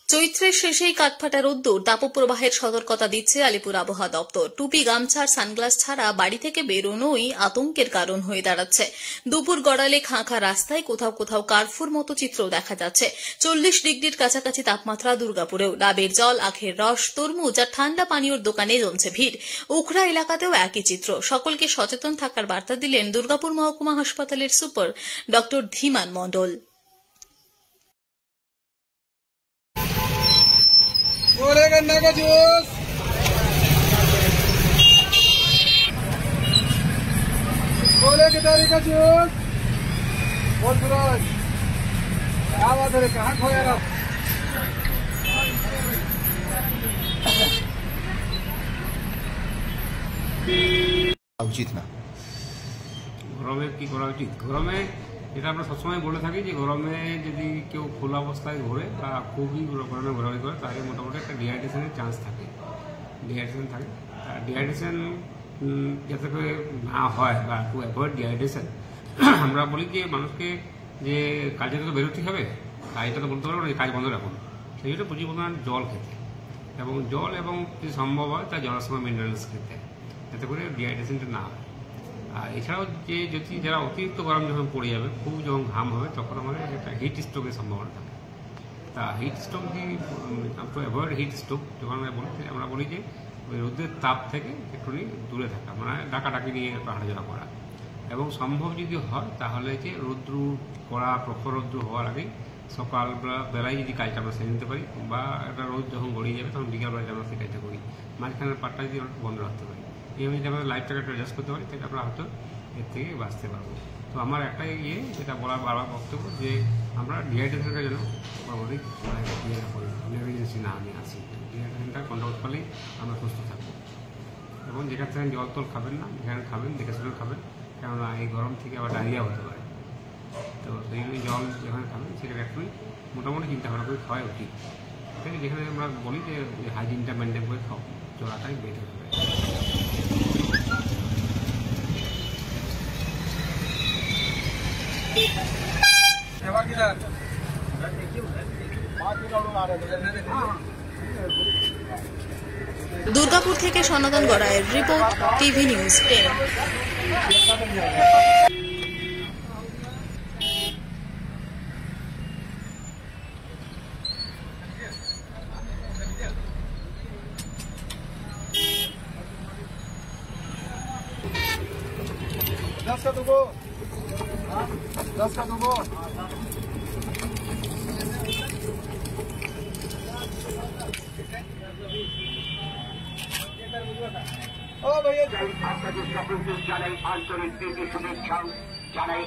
চৈত্রের শেষেই কাঠফাটা রোদ্দুর, তাপপ্রবাহের সতর্কতা দিচ্ছে আলিপুর আবহাওয়া দপ্তর। টুপি, গামছা আর সানগ্লাস ছাড়া বাড়ি থেকে বেরোনোই আতঙ্কের কারণ হয়ে দাঁড়াচ্ছে। দুপুর গড়ালে খাঁ রাস্তায় কোথাও কোথাও কার্ফুর মতো চিত্র দেখা যাচ্ছে। 40 ডিগ্রির কাছাকাছি তাপমাত্রা দুর্গাপুরেও। ডাবের জল, আখের রস, তরমুজ আর ঠান্ডা পানীয়র দোকানে জমছে ভিড়। উখড়া এলাকাতেও একই চিত্র। সকলকে সচেতন থাকার বার্তা দিলেন দুর্গাপুর মহকুমা হাসপাতালের সুপার ডক্টর ধীমান মণ্ডল। बोले गन्ना का जूस, बोले गिटारी का जूस, बोल फिरोज, क्या बात है, कहाँ खोया रहा? উচিত না। গরমে কি করা উচিত? গরমে যেটা আমরা সবসময় বলে থাকি যে গরমে যদি কেউ খোলা অবস্থায় ঘোরে বা খুবই গরমে ঘোরাঘুরি করে তাহলে মোটামুটি একটা ডিহাইড্রেশনের চান্স থাকে, ডিহাইড্রেশন যাতে করে না হয় বা টু অ্যাভয়েড ডিহাইড্রেশন আমরা বলি যে মানুষকে যে কাজে তো বেরোতে হবে, কাজটা তো বলতে পারবো না যে কাজ বন্ধ রাখুন, সেই জন্য প্রচুর পরিমাণ জল খেতে এবং জল এবং যদি সম্ভব হয় তা জলের সময় মিনারেলস খেতে, যাতে করে ডিহাইড্রেশনটা না হয়। আর এছাড়াও যে যদি যারা অতিরিক্ত গরম যখন পড়ে যাবে, খুব যখন ঘাম হবে, তখন আমাদের একটা হিট স্ট্রোকের সম্ভাবনা থাকে। তা হিট স্ট্রোক যদি টু অ্যাভয়েড হিট স্ট্রোক যখন আমরা বলি যে ওই রোদের তাপ থেকে একটুখানি দূরে থাকা, মানে ডাকাডাকি নিয়ে হাঁটাচলা করা, এবং সম্ভব যদি হয় তাহলে যে রৌদ্র কড়া প্রখর রৌদ্র হওয়ার আগেই সকালবেলায় যদি কাজটা আমরা সেরে নিতে পারি, বা একটা রোদ যখন গড়িয়ে যাবে তখন বিকালবেলায় আমরা সেই কাজটা করি, মাঝখানের পাটটা যদি আমরা বন্ধ রাখতে পারি, এইভাবে যদি আমরা লাইফটাকে একটু অ্যাডজাস্ট করতে পারি তাহলে আমরা হয়তো এর থেকে বাঁচতে পারবো। তো আমার একটাই যেটা বলার বারবার বক্তব্য যে আমরা ডিহাইড্রেশনটা যেন পরবর্তী নেগলিজেন্সি না নিয়ে আসি। ডিহাইড্রেশনটা কন্ট্রোল করলেই আমরা সুস্থ থাকবো, এবং যেখান থেকে জল টল খাবেন না, যেখানে খাবেন দেখে শুনে খাবেন, কেননা এই গরম থেকে আবার ডায়রিয়া হতে পারে। তো সেই জন্য জল যেখানে খাবেন সেখানে একটু মোটামুটি চিন্তাভাবনা করে খাওয়াই উচিত। ঠিক আছে, যেখানে আমরা বলি যে হাইজিনটা মেনটেন করে খাও, চলাটাই বেটার হবে। দুর্গাপুর থেকে সনাতন গড়াইয়ের রিপোর্ট, টিভি নিউজ 10। दस का दो, 10 का दो। ओ भैया, আপনাদের সকলকে জানাই আন্তরিক প্রীতি শুভেচ্ছা, জানাই